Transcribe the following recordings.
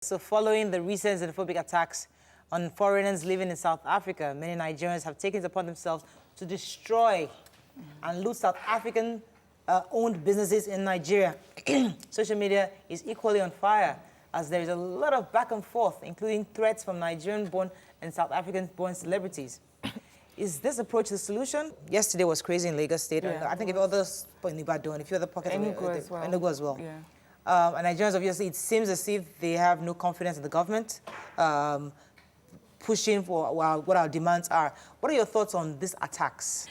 So following the recent xenophobic attacks on foreigners living in South Africa, many Nigerians have taken it upon themselves to destroy and loot South African owned businesses in Nigeria. Social media is equally on fire as there is a lot of back and forth, including threats from Nigerian-born and South African-born celebrities. Is this approach the solution? Yesterday was crazy in Lagos State. Yeah, I think if others, in Ibadan, a few other pockets of Enugu as well. Yeah. And Nigerians, obviously, it seems as if they have no confidence in the government, pushing for what our demands are. What are your thoughts on these attacks?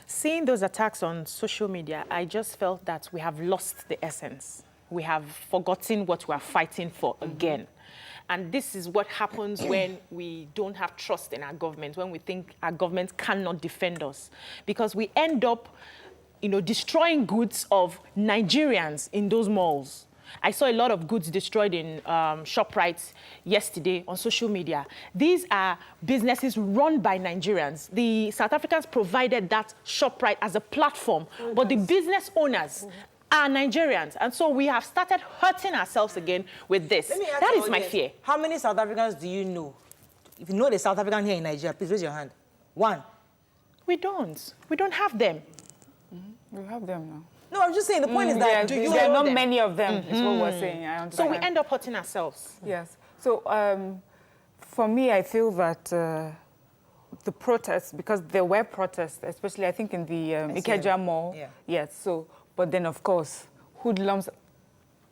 Seeing those attacks on social media, I just felt that we have lost the essence. We have forgotten what we are fighting for again. And this is what happens when we don't have trust in our government, when we think our government cannot defend us. Because we end up, destroying goods of Nigerians in those malls. I saw a lot of goods destroyed in ShopRite yesterday on social media. These are businesses run by Nigerians. The South Africans provided that ShopRite as a platform, but the business owners are Nigerians. And so we have started hurting ourselves again with this. That is my fear. How many South Africans do you know? If you know the South African here in Nigeria, please raise your hand. One. We don't. We don't have them. We have them now. No, I'm just saying, the point is that there are not many of them, is what we're saying. I understand. So we end up hurting ourselves. Yes. So for me, I feel that the protests, because there were protests, especially I think in the Ikeja Mall. Yeah. Yes. So, but then of course, hoodlums,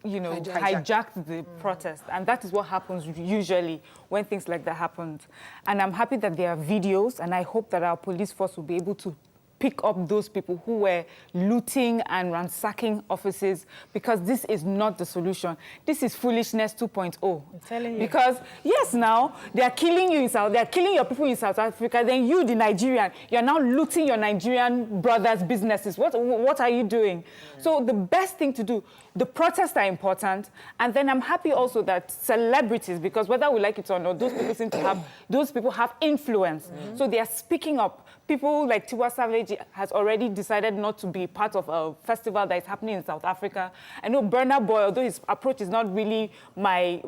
hijacked the protest, and that is what happens usually when things like that happen. And I'm happy that there are videos, and I hope that our police force will be able to pick up those people who were looting and ransacking offices, because this is not the solution. This is foolishness 2.0. I'm telling you. Because yes, now they are killing you they are killing your people in South Africa. Then you, the Nigerian, you are now looting your Nigerian brothers' businesses. What are you doing? So the best thing to do, the protests are important, and then I'm happy also that celebrities, because whether we like it or not, those people have influence. So they are speaking up. People like Tiwa Savage has already decided not to be part of a festival that is happening in South Africa. I know Burna Boy, although his approach is not really my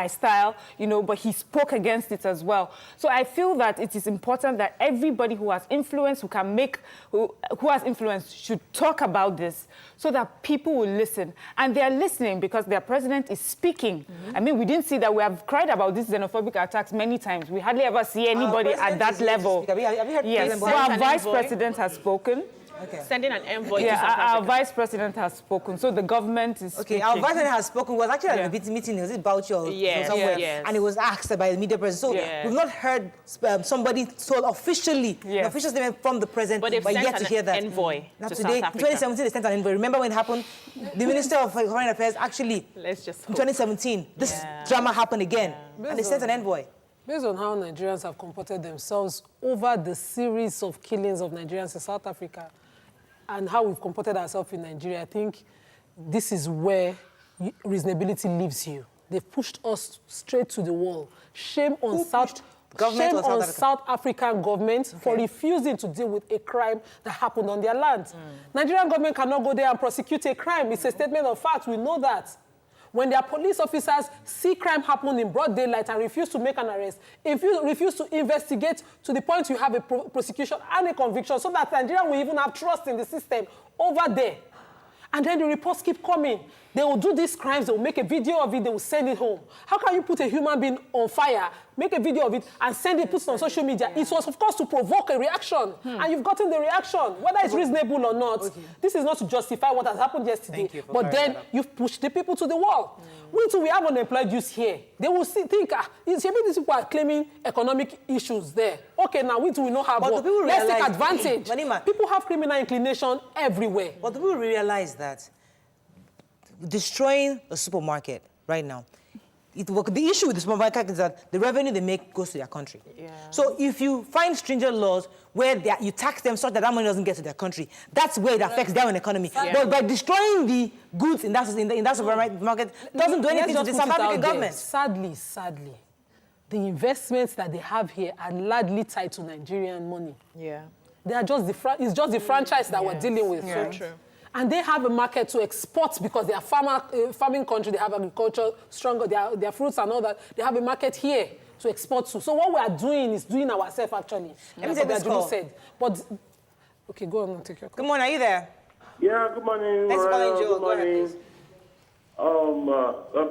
style, but he spoke against it as well. So I feel that it is important that everybody who has influence, who has influence, should talk about this so that people will listen. And they are listening because their president is speaking. I mean, we didn't see that. We have cried about these xenophobic attacks many times. We hardly ever see anybody at that level. Have you heard yes, so our vice president has spoken. Okay. Sending an envoy to South Africa. Africa. Our vice president has spoken, so the government is speaking. Our vice president has spoken. Was actually at a meeting. Was it Bauchi or somewhere? Yes. And it was asked by the media person. So we've not heard somebody told officially, an official statement from the president, but yet to hear that. Envoy now to today, South Africa. 2017, they sent an envoy. Remember when it happened? The Minister of Foreign Affairs actually, in 2017, this drama happened again, and they sent an envoy. Based on how Nigerians have comported themselves over the series of killings of Nigerians in South Africa and how we've comported ourselves in Nigeria, I think this is where reasonability leaves you. They've pushed us straight to the wall. Shame on South African government for refusing to deal with a crime that happened on their land. Nigerian government cannot go there and prosecute a crime. It's a statement of fact. We know that. When their police officers see crime happen in broad daylight and refuse to make an arrest, if you refuse to investigate to the point you have a prosecution and a conviction so that Nigeria will even have trust in the system over there. And then the reports keep coming. They will do these crimes, they will make a video of it, they will send it home. How can you put a human being on fire, make a video of it, and send it, put it on social media? It was, of course, to provoke a reaction. And you've gotten the reaction, whether it's reasonable or not. This is not to justify what has happened yesterday. But then you've pushed the people to the wall. Wait till we have unemployed youth here. They will think, these people are claiming economic issues there. Okay, now we do not have work. Let's take advantage. People have criminal inclination everywhere. But do we realize that destroying a supermarket right now, the issue with the supermarket is that the revenue they make goes to their country. So if you find stringent laws where you tax them such that money doesn't get to their country, that's where it affects their own economy. But by destroying the goods in that supermarket doesn't do anything to the South African government. Sadly, the investments that they have here are largely tied to Nigerian money. They are just it's just the franchise that we're dealing with. So true. and they have a market to export because they are farming country, they have agriculture stronger, their fruits and all that. They have a market here to export to. So what we are doing is doing ourselves, actually. Let me take this call. Said. But, okay, go on and take your call. Good morning, are you there? Yeah, good morning. Thanks for calling, Joe. Good Go ahead, morning. please.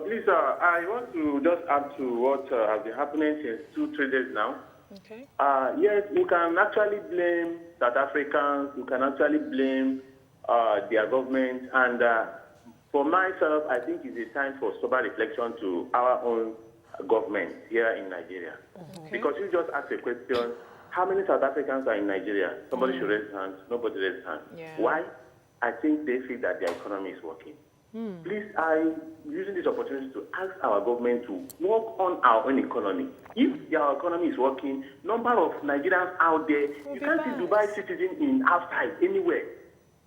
Please, I want to just add to what has been happening since 2-3 days now. Okay. Yes, we can actually blame South Africans. We can actually blame their government. And for myself, I think it's a time for sober reflection to our own government here in Nigeria. Okay. Because you just asked a question, how many South Africans are in Nigeria? Somebody should raise hands. Nobody raised hands. Yeah. Why? I think they feel that their economy is working. Please, I'm using this opportunity to ask our government to work on our own economy. If our economy is working, number of Nigerians out there, you can't see Dubai citizens in outside anywhere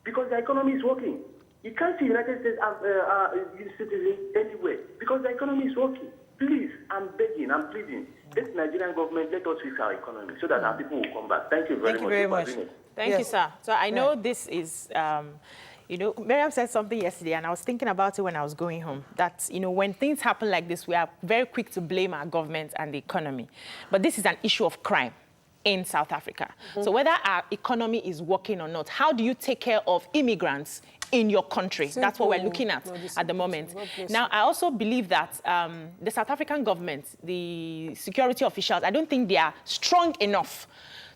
because the economy is working. You can't see United States citizens anywhere because the economy is working. Please, I'm begging, I'm pleading. Let Nigerian government, let us fix our economy so that our people will come back. Thank you very much. Thank you, sir. So I know this is, you know, Miriam said something yesterday, and I was thinking about it when I was going home, that, you know, when things happen like this, we are very quick to blame our government and the economy. But this is an issue of crime in South Africa. So whether our economy is working or not, how do you take care of immigrants in your country? That's what we're looking at the moment. Now, I also believe that the South African government, the security officials, I don't think they are strong enough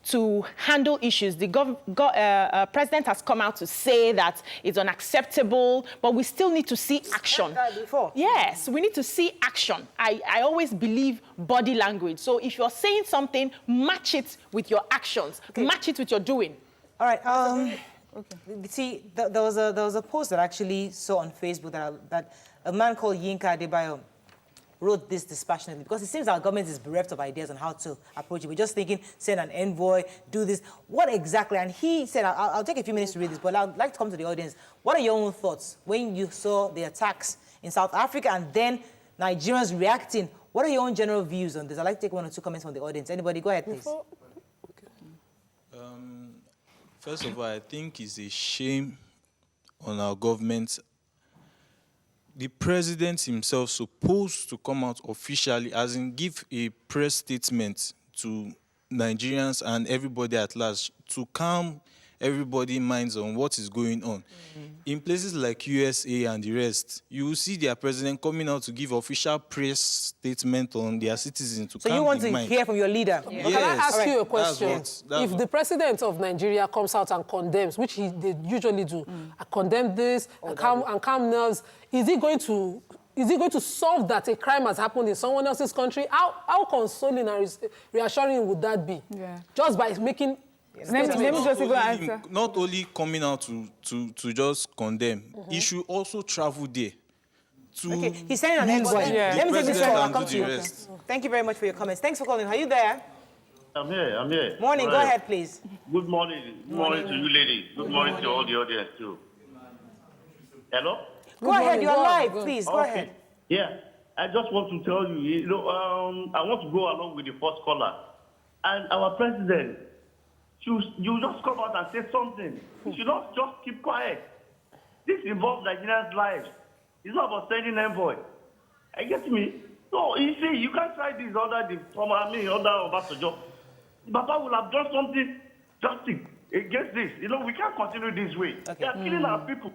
to handle issues. The president has come out to say that it's unacceptable, but we still need to see action. Yes, we need to see action. I always believe body language. So if you're saying something, match it with your actions. Match it with your doing. All right. See, there was a post that I actually saw on Facebook that a man called Yinka Adebayo wrote this dispassionately because it seems our government is bereft of ideas on how to approach it. We're just thinking, send an envoy, do this. What exactly? And he said, I'll take a few minutes to read this, but I'd like to come to the audience. What are your own thoughts when you saw the attacks in South Africa and then Nigerians reacting? What are your own general views on this? I'd like to take 1 or 2 comments from the audience. Anybody? Go ahead, please. First of all, I think it's a shame on our government. The president himself supposed to come out officially, as in give a press statement to Nigerians and everybody at large to calm everybody's minds on what is going on. In places like USA and the rest, you will see their president coming out to give official press statement on their citizens to calm So you want to mind. hear from your leader? Yes. Can I ask you a question? That's The president of Nigeria comes out and condemns, which they usually do, I condemn this, and calm nerves, is he going to solve that a crime has happened in someone else's country? How consoling and reassuring would that be? Yeah. Just by making... Let me just even answer. Not only coming out to just condemn, he should also travel there. Okay, he's sending an envoy. Yeah. Let me take this President call. I'll and come do to you. the rest. Thank you very much for your comments. Thanks for calling. Are you there? I'm here. Morning. Go ahead, please. Good morning. Good morning to you ladies. Good morning to all the audience too. Hello? Go ahead. You're live. Go on. Please, go ahead. Yeah. I just want to tell you, I want to go along with the first caller. And our president, you just come out and say something. You should not just keep quiet. This involves Nigerians' lives. It's not about sending envoy. I get me? No, you see, you can't try this under Obasanjo. Baba will have done something drastic against this. We can't continue this way. Okay. They are killing our people.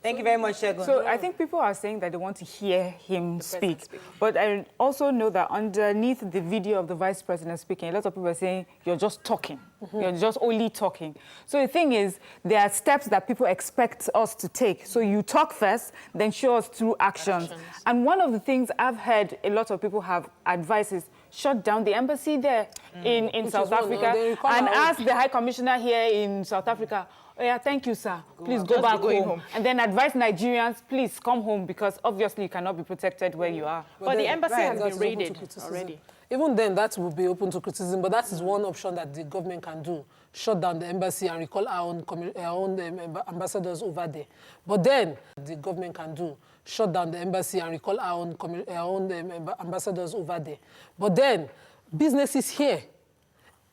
Thank you very much, Shegun. So I think people are saying that they want to hear him speak. But I also know that underneath the video of the vice president speaking, a lot of people are saying, you're just talking. You're just only talking. So the thing is, there are steps that people expect us to take. So you talk first, then show us through actions. And one of the things I've heard a lot of people have advised is, shut down the embassy there in South Africa and ask the High Commissioner here in South Africa, oh yeah, thank you, sir. Please go back home. And then advise Nigerians, please come home because obviously you cannot be protected where you are. But the embassy has been raided already. Even then, that will be open to criticism, but that is one option that the government can do. Shut down the embassy and recall our own ambassadors over there. But then, the government can do. Shut down the embassy and recall our own ambassadors over there. But then, businesses here,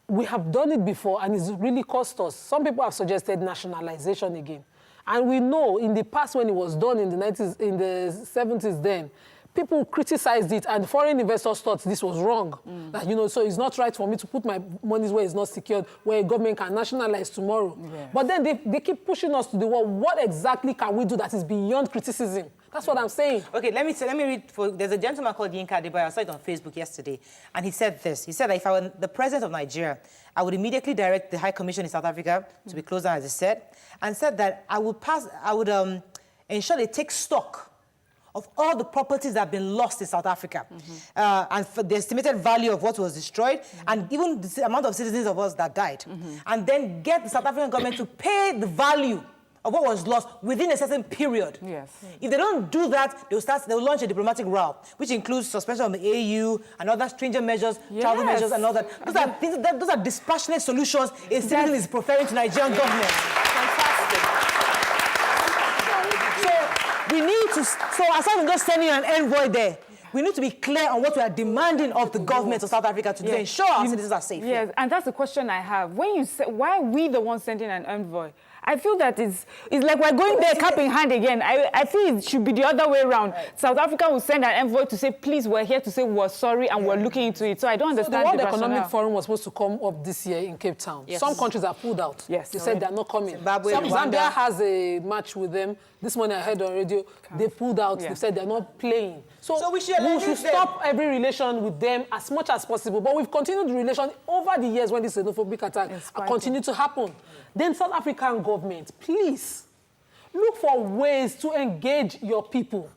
we have done it before and it's really cost us. Some people have suggested nationalization again. And we know in the past when it was done in the 90s, in the 70s then, people criticized it and foreign investors thought this was wrong. That, you know, so it's not right for me to put my monies where it's not secured, where a government can nationalize tomorrow. Yes. But then they keep pushing us to the wall. What exactly can we do that is beyond criticism? That's what I'm saying. Okay, let me read. There's a gentleman called Yinka Adebayo. I saw it on Facebook yesterday, and he said this. He said that if I were the president of Nigeria, I would immediately direct the High Commission in South Africa to be closed down, as he said, and said that I would ensure they take stock of all the properties that have been lost in South Africa, and for the estimated value of what was destroyed, and even the amount of citizens of us that died, and then get the South African government to pay the value of what was lost within a certain period. Yes. If they don't do that, they'll launch a diplomatic row, which includes suspension of the AU and other stringent measures, travel measures, and all that. Those are dispassionate solutions a citizen is preferring to Nigerian government. So we need to, aside from just sending an envoy there, we need to be clear on what we are demanding of the government of South Africa to ensure our citizens are safe. Yes, and that's the question I have. When you say, why are we the ones sending an envoy? I feel that it's like we're going there cap in hand again. I feel it should be the other way around. Right. South Africa will send an envoy to say, please, we're here to say we're sorry and we're looking into it. So I don't understand. The World Economic Forum was supposed to come up this year in Cape Town. Yes. Some countries have pulled out. Yes. They said they're not coming. Zambia has a match with them. This morning I heard on radio, they pulled out. Yeah. They said they're not playing. So we should stop every relation with them as much as possible. But we've continued the relation over the years when this xenophobic attack continued to happen. Then South African government, please, look for ways to engage your people.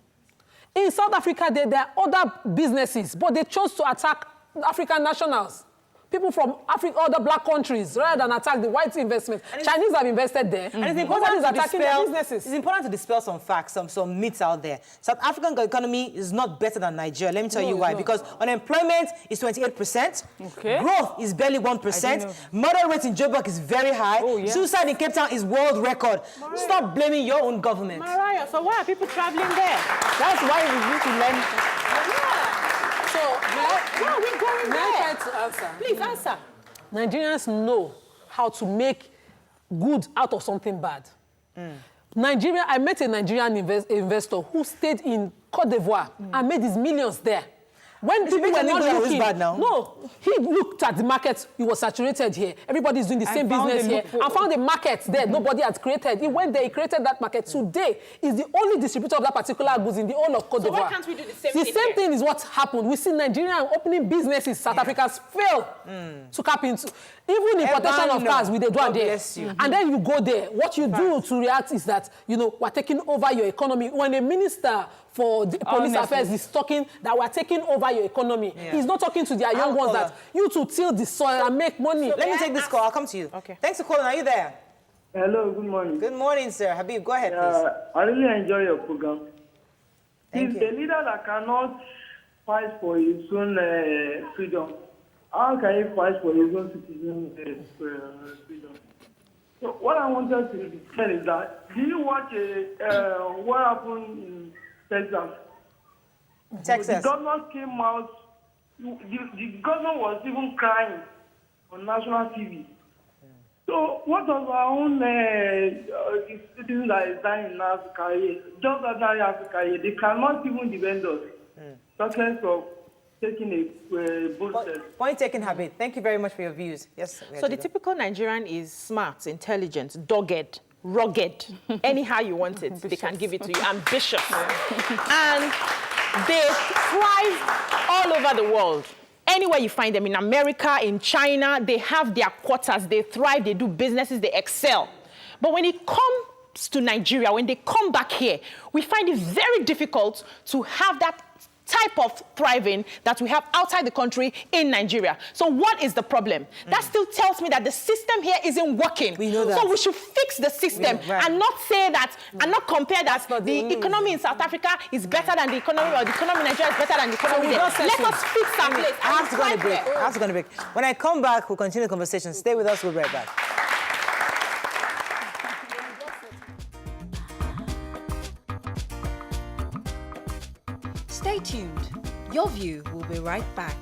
In South Africa, there are other businesses, but they chose to attack African nationals. People from Africa, other black countries, rather than attack the white investment. Chinese have invested there. And it's important to attacking their businesses. It's important to dispel some facts, some myths out there. South African economy is not better than Nigeria. Let me tell you why. Because unemployment is 28%. Okay. Growth is barely 1%. Murder rate in Joburg is very high. Suicide in Cape Town is world record. Mariah. Stop blaming your own government. Mariah, so why are people traveling there? That's why we need to learn. So, where are we going there? To answer. Please answer. Nigerians know how to make good out of something bad. Nigeria, I met a Nigerian investor who stayed in Côte d'Ivoire and made his millions there. When people were not looking, no, he looked at the market. He was saturated here. Everybody's doing the same business here. And found a market there nobody had created. He went there, he created that market. Today, is the only distributor of that particular goods in the whole of Côte d'Ivoire. So why can't we do the same thing? The same thing is what happened. We see Nigerian opening businesses. South Africans fail to cap into. Even importation of cars, we do there. And then you go there. What you do to react is that, you know, we're taking over your economy. When a minister for the police affairs is talking that we're taking over your economy. He's not talking to their young ones that you to till the soil and make money. So let me take this call. I'll come to you. Okay. Thanks for calling. Are you there? Hello, good morning. Good morning, sir. Habib, go ahead, please. I really enjoy your program. Thank you. The leader that cannot fight for his own freedom, how can he fight for his own citizens' freedom? So what I wanted to tell is that, do you watch what happened in Texas? The governor came out, the governor was even crying on national TV. So what of our own citizens that is dying in Africa here, just ordinary Africa here, they cannot even defend us. Talking of taking a bullshit. Point taken, Habib. Thank you very much for your views. Yes. So the typical Nigerian is smart, intelligent, dogged, rugged. Anyhow you want it, they can give it to you. Ambitious. And they thrive all over the world. Anywhere you find them, in America, in China, they have their quarters, they thrive, they do businesses, they excel. But when it comes to Nigeria, when they come back here, we find it very difficult to have that type of thriving that we have outside the country in Nigeria. So what is the problem? That still tells me that the system here isn't working. We know that. So we should fix the system and not say that, and not compare that the economy in South Africa is better than the economy, or the economy in Nigeria is better than the economy there. Let us fix our place. I have to go on a break. I have to go on a break. When I come back, we'll continue the conversation. Stay with us. We'll be right back. Stay tuned. Your View will be right back.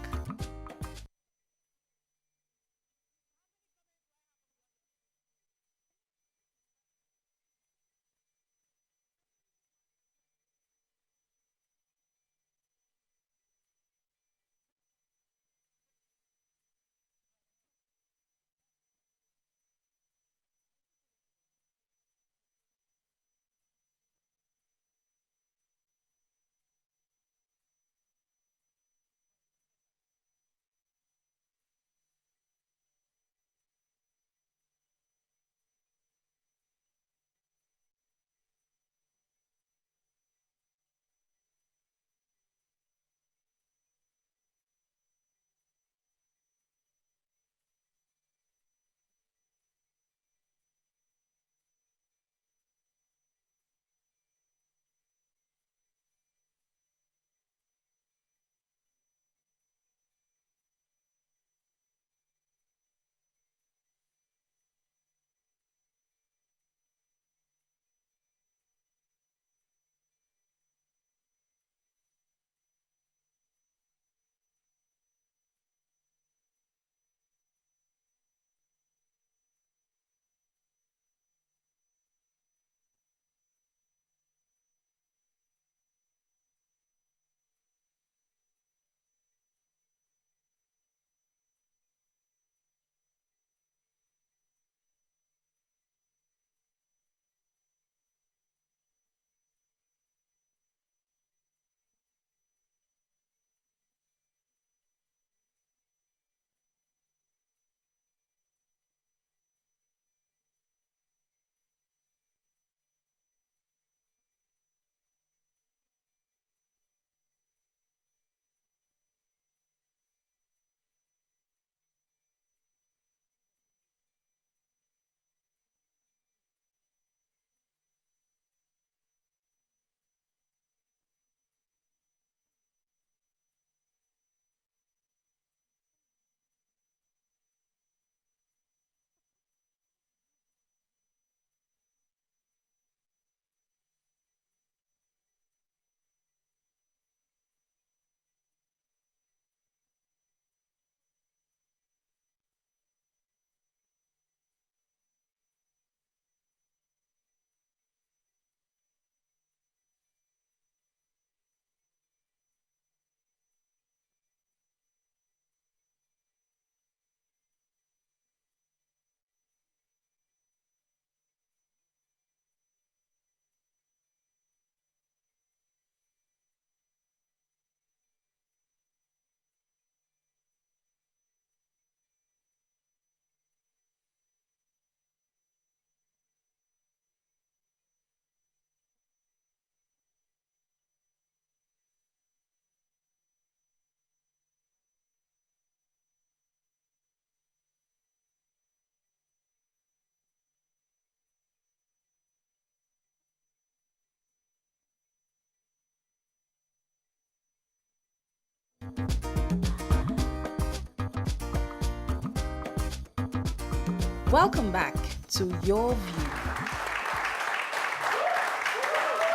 Welcome back to Your View.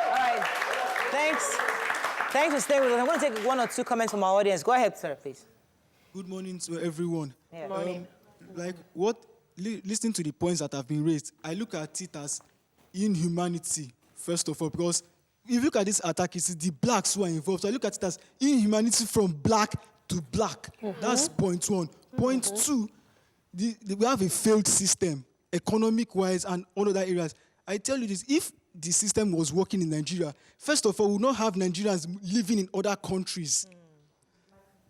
All right. Thanks for staying with us. I'm going to take one or two comments from our audience. Go ahead, sir, please. Good morning to everyone. Yeah. Good morning. Listening to the points that have been raised, I look at it as inhumanity, first of all, because if you look at this attack, it's the blacks who are involved. So I look at it as inhumanity from black to black. That's point one. Point two, we have a failed system, economic-wise and all other areas. I tell you this, if the system was working in Nigeria, first of all, we would not have Nigerians living in other countries.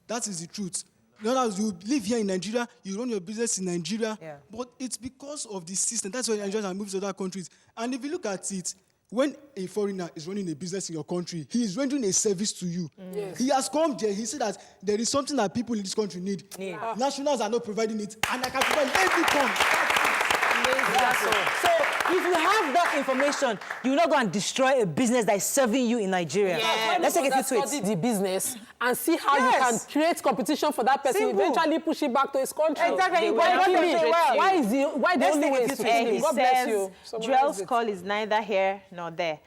That is the truth. In other words, you live here in Nigeria, you run your business in Nigeria, but it's because of the system. That's why Nigerians are moving to other countries. And if you look at it, when a foreigner is running a business in your country, he is rendering a service to you. Yes. He has come there, he said that there is something that people in this country need. Nationals are not providing it, and I can provide everything. So if you have that information, you will not go and destroy a business that is serving you in Nigeria. Let's take a few tweets. Study the business and see how you can create competition for that person. Simple. Eventually push it back to his country. Exactly. Why the Let's only take way a is few to tweets. kill him? He God bless says, you. Joel's call is neither here nor there.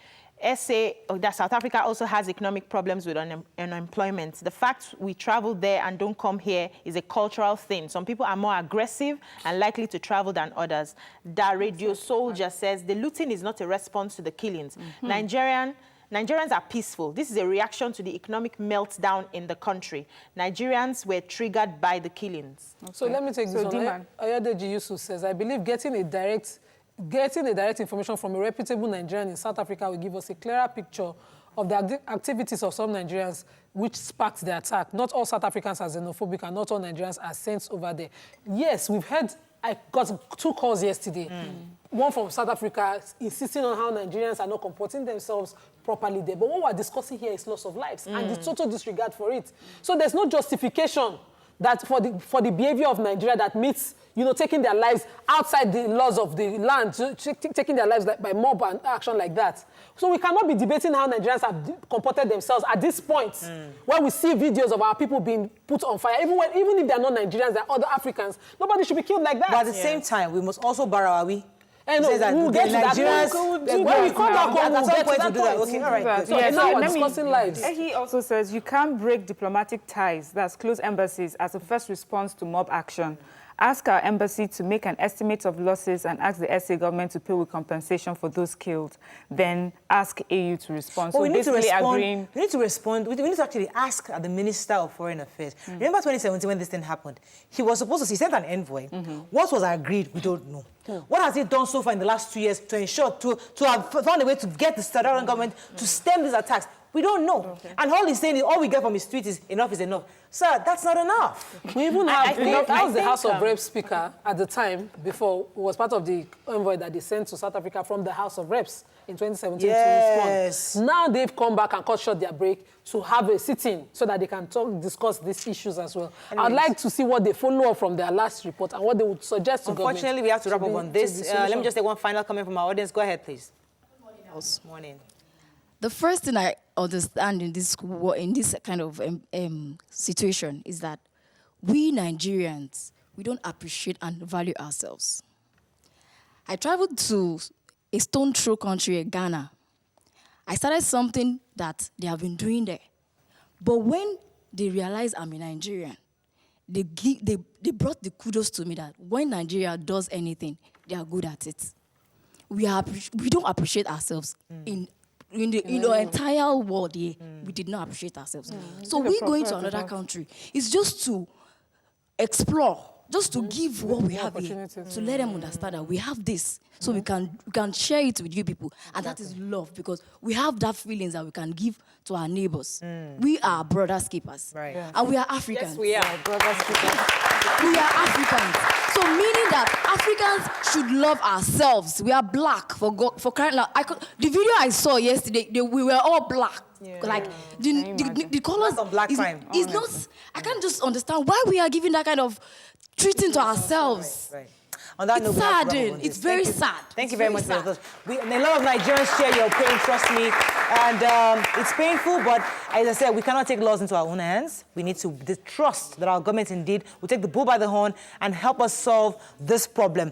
Say that South Africa also has economic problems with unemployment. The fact we travel there and don't come here is a cultural thing. Some people are more aggressive and likely to travel than others. That Radio Soldier says the looting is not a response to the killings. Nigerians are peaceful. This is a reaction to the economic meltdown in the country. Nigerians were triggered by the killings. So let me take this one. Ayodeji Yusuf says, I believe getting a direct information from a reputable Nigerian in South Africa will give us a clearer picture of the activities of some Nigerians which sparked the attack. Not all South Africans are xenophobic and not all Nigerians are sent over there. Yes, we've heard, I got 2 calls yesterday. One from South Africa insisting on how Nigerians are not comporting themselves properly there. But what we're discussing here is loss of lives and the total disregard for it. So there's no justification that for the behavior of Nigeria that meets, taking their lives outside the laws of the land, taking their lives by mob and action like that. So we cannot be debating how Nigerians have comported themselves at this point, where we see videos of our people being put on fire. Even if they're not Nigerians, they're other Africans. Nobody should be killed like that. But at the same time, we must also borrow our we. And we'll get to that. When we come back home, we'll get to that point. Okay, all right. So now we're discussing lives. He also says you can't break diplomatic ties, that's close embassies, as a first response to mob action. Ask our embassy to make an estimate of losses and ask the SA government to pay with compensation for those killed. Then ask AU to respond. Well, so basically agreeing. We need to respond. We need to actually ask the Minister of Foreign Affairs. Remember 2017 when this thing happened? He was supposed to, he sent an envoy. What was agreed, we don't know. What has he done so far in the last 2 years to ensure, to have found a way to get the South African government to stem these attacks? We don't know. And all he's saying is, all we get from his tweet is enough is enough. Sir, that's not enough. We even have, I was the House of Reps speaker at the time, before, who was part of the envoy that they sent to South Africa from the House of Reps in 2017 to respond. Now they've come back and cut short their break to have a sitting so that they can discuss these issues as well. I'd like to see what they follow up from their last report and what they would suggest to government. Unfortunately, we have to wrap up on this. Let me just take one final comment from our audience. Go ahead, please. Good morning. The first thing I understand in this kind of situation is that we Nigerians, we don't appreciate and value ourselves. I traveled to a stone throw country, Ghana. I started something that they have been doing there. But when they realized I'm a Nigerian, they brought the kudos to me that when Nigeria does anything, they are good at it. We don't appreciate ourselves in the entire world here. We did not appreciate ourselves. So we going to another country is just to explore, just to give what we have here, to let them understand that we have this, so we can share it with you people, and that is love, because we have that feelings that we can give to our neighbors. We are brothers keepers, and we are Africans. Yes, we are brothers keepers. We are Africans. So meaning that Africans should love ourselves. We are black for crying out. The video I saw yesterday, we were all black. Like the colors is not. I can't just understand why we are giving that kind of treating to ourselves. On that it's sad. It's very sad. Thank you very much. A lot of Nigerians share your pain, trust me. And it's painful, but as I said, we cannot take laws into our own hands. We need to trust that our government indeed will take the bull by the horn and help us solve this problem.